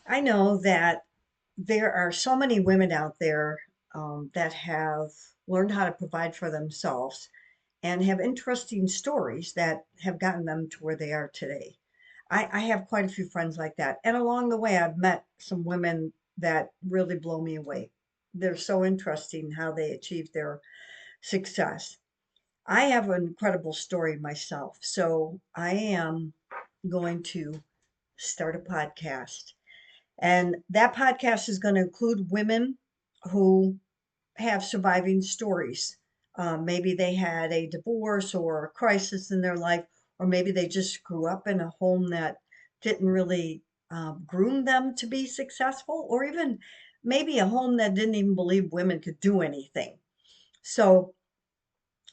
I know that there are so many women out there that have learned how to provide for themselves and have interesting stories that have gotten them to where they are today. I have quite a few friends like that. And along the way, I've met some women that really blow me away. They're so interesting how they achieve their success. I have an incredible story myself. So I am going to start a podcast. And that podcast is going to include women who have surviving stories. Maybe they had a divorce or a crisis in their life, or maybe they just grew up in a home that didn't really groom them to be successful, or even maybe a home that didn't even believe women could do anything. So,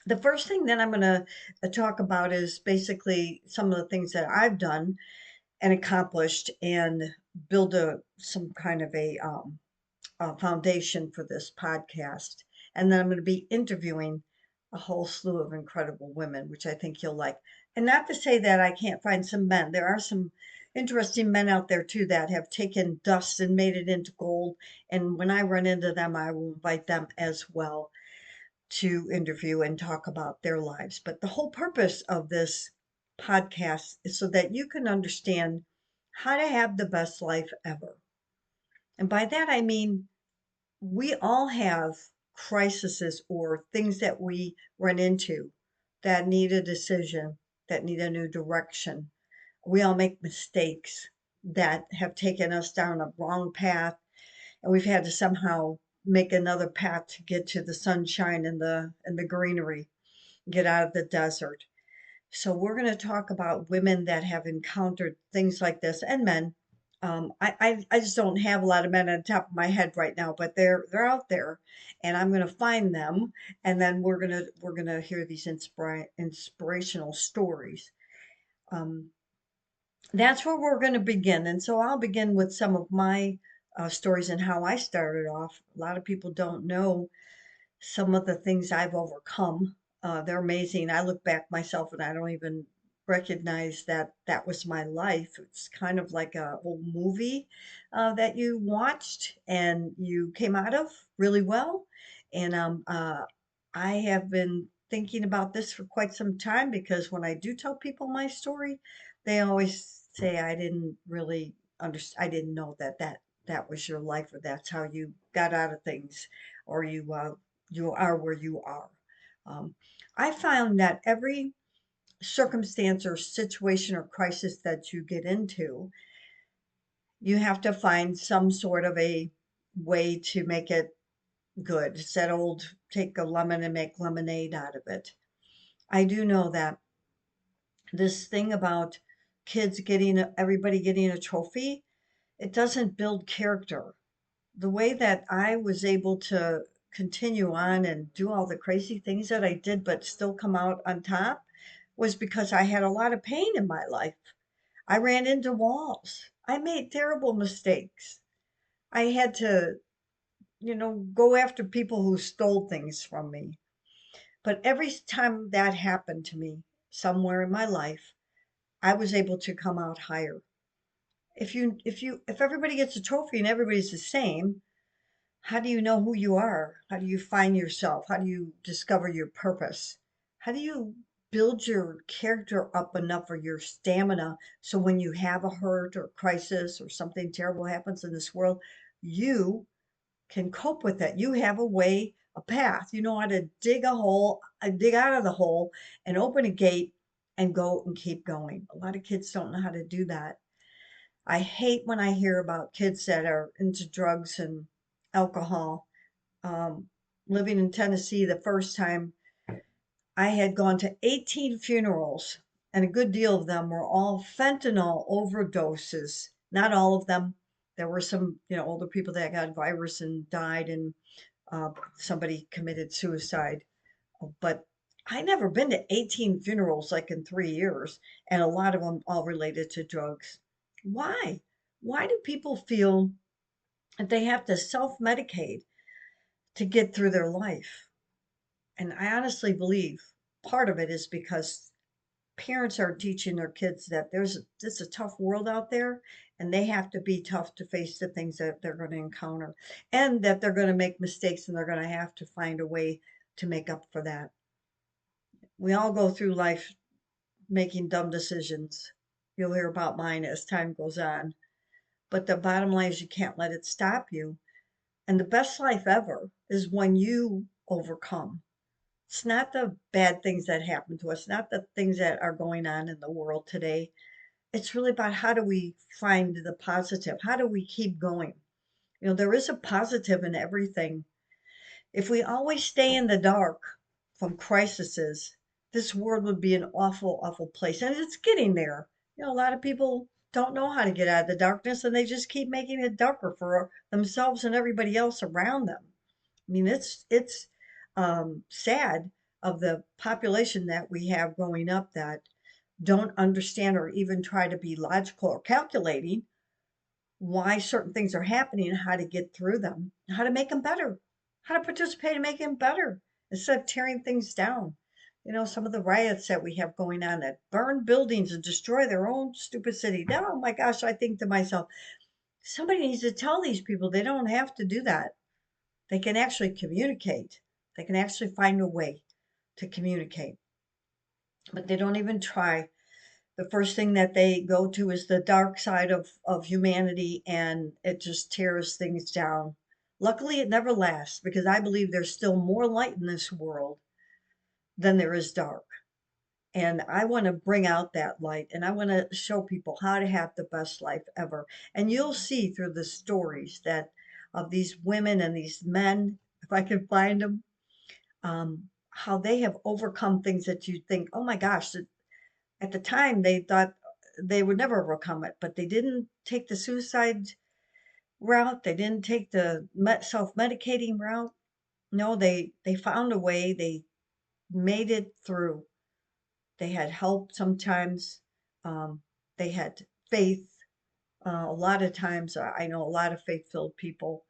the first thing that I'm going to talk about is basically some of the things that I've done and accomplished and build some kind of a foundation for this podcast. And then I'm going to be interviewing a whole slew of incredible women, which I think you'll like. And not to say that I can't find some men. There are some interesting men out there too that have taken dust and made it into gold. And when I run into them, I will invite them as well to interview and talk about their lives. But the whole purpose of this podcast is so that you can understand how to have the best life ever. And by that, I mean we all have crises or things that we run into that need a decision, that need a new direction. We all make mistakes that have taken us down a wrong path, and we've had to somehow make another path to get to the sunshine and the greenery, get out of the desert. So we're going to talk about women that have encountered things like this and men. I just don't have a lot of men on top of my head right now, but they're out there, and I'm going to find them, and then we're gonna hear these inspirational stories. Um, that's where we're going to begin, and so I'll begin with some of my stories and how I started off. A lot of people don't know some of the things I've overcome. They're amazing. I look back myself and I don't even recognize that that was my life. It's kind of like a old movie that you watched and you came out of really well. And I have been thinking about this for quite some time because when I do tell people my story, they always say I didn't really understand. I didn't know that was your life or that's how you got out of things or you are where you are. Um, I found that every circumstance or situation or crisis that you get into, you have to find some sort of a way to make it good. It's that old take a lemon and make lemonade out of it. I do know that this thing about everybody getting a trophy, it doesn't build character. The way that I was able to continue on and do all the crazy things that I did, but still come out on top was because I had a lot of pain in my life. I ran into walls. I made terrible mistakes. I had to, go after people who stole things from me. But every time that happened to me somewhere in my life, I was able to come out higher. If everybody gets a trophy and everybody's the same, how do you know who you are? How do you find yourself? How do you discover your purpose? How do you build your character up enough or your stamina so when you have a hurt or crisis or something terrible happens in this world, you can cope with it? You have a way, a path. You know how to dig a hole, dig out of the hole and open a gate and go and keep going. A lot of kids don't know how to do that. I hate when I hear about kids that are into drugs and alcohol. um, Living in Tennessee the first time, I had gone to 18 funerals, and a good deal of them were all fentanyl overdoses. Not all of them. There were some, older people that got virus and died, and somebody committed suicide. But I never been to 18 funerals like in 3 years, and a lot of them all related to drugs. Why? Why do people feel that they have to self-medicate to get through their life? And I honestly believe part of it is because parents are teaching their kids that it's a tough world out there, and they have to be tough to face the things that they're going to encounter, and that they're going to make mistakes, and they're going to have to find a way to make up for that. We all go through life making dumb decisions. You'll hear about mine as time goes on. But the bottom line is you can't let it stop you. And the best life ever is when you overcome. It's not the bad things that happen to us, not the things that are going on in the world today. It's really about how do we find the positive? How do we keep going? There is a positive in everything. If we always stay in the dark from crises, this world would be an awful, awful place. And it's getting there. A lot of people don't know how to get out of the darkness, and they just keep making it darker for themselves and everybody else around them. I mean, it's sad of the population that we have growing up that don't understand or even try to be logical or calculating why certain things are happening and how to get through them, how to make them better, how to participate in making them better instead of tearing things down. Some of the riots that we have going on that burn buildings and destroy their own stupid city. Now, oh my gosh, I think to myself, somebody needs to tell these people they don't have to do that. They can actually communicate. They can actually find a way to communicate, but they don't even try. The first thing that they go to is the dark side of humanity, and it just tears things down. Luckily, it never lasts because I believe there's still more light in this world than there is dark. And I want to bring out that light, and I want to show people how to have the best life ever. And you'll see through the stories that of these women and these men, if I can find them, how they have overcome things that you think, oh my gosh, at the time they thought they would never overcome it, but they didn't take the suicide route. They didn't take the self-medicating route. No, they found a way. They made it through. They had help sometimes. Um, they had faith. A lot of times, I know a lot of faith-filled people,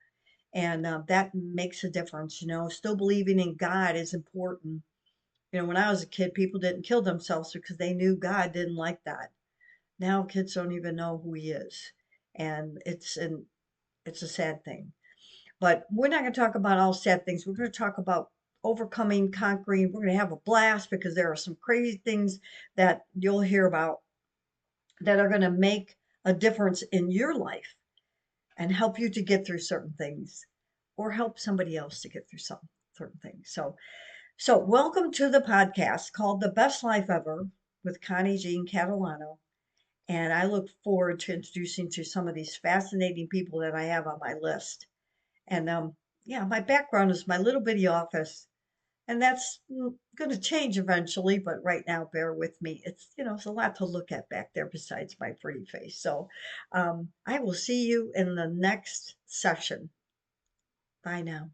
and that makes a difference. Still believing in God is important. When I was a kid, people didn't kill themselves because they knew God didn't like that. Now kids don't even know who he is, and it's a sad thing. But we're not going to talk about all sad things. We're going to talk about overcoming, conquering. We're going to have a blast because there are some crazy things that you'll hear about that are going to make a difference in your life and help you to get through certain things or help somebody else to get through some certain things. So welcome to the podcast called The Best Life Ever with Connie Jean Catalano. And I look forward to introducing to some of these fascinating people that I have on my list. And yeah, my background is my little bitty office, and that's going to change eventually. But right now, bear with me. It's a lot to look at back there besides my pretty face. So I will see you in the next session. Bye now.